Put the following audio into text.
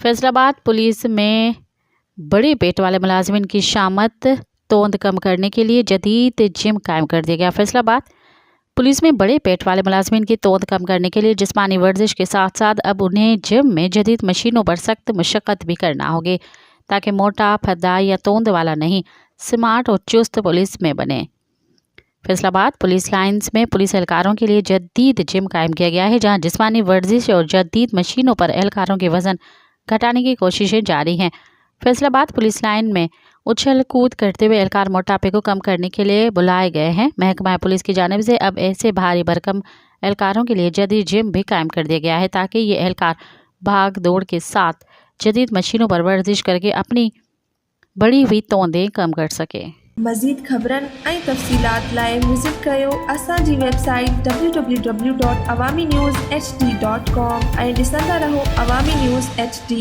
Faisalabad police में बड़े पेट वाले मुलाजिमिन की शामत तोंद कम करने के लिए जदीद जिम कायम कर दिया गया। फैसलाबाद पुलिस में बड़े पेट वाले मुलाजिमिन की तोंद कम करने के लिए जिस्मानी वर्जिश के साथ साथ अब उन्हें जिम में जदीद मशीनों पर सख्त मशक्क़त भी करना होगी ताकि मोटा, फद्दा या तोंद वाला नहीं, स्मार्ट और चुस्त पुलिस में बने। फैसलाबाद पुलिस लाइन्स में पुलिस एहलकारों के लिए जदीद जिम कायम किया गया है, जहां जिस्मानी वर्जिश और जदीद मशीनों पर एहलकारों के वजन घटाने की कोशिशें जारी हैं। फैसलाबाद पुलिस लाइन में उछल कूद करते हुए एहलकार मोटापे को कम करने के लिए बुलाए गए हैं। महकमा पुलिस की जानिब से अब ऐसे भारी भरकम एहलकारों के लिए जदीद जिम भी कायम कर दिया गया है ताकि ये एहलकार भाग दौड़ के साथ जदीद मशीनों पर वर्जिश करके अपनी बढ़ी हुई तोंदें कम कर सके। मज़ीद ख़बरनि ऐं तफ़सीलात लाइ विज़िट कयो असांजी वेबसाइट www.awamiNewsHD.com ऐं ॾिसंदा रहो अवामी न्यूज़ HD।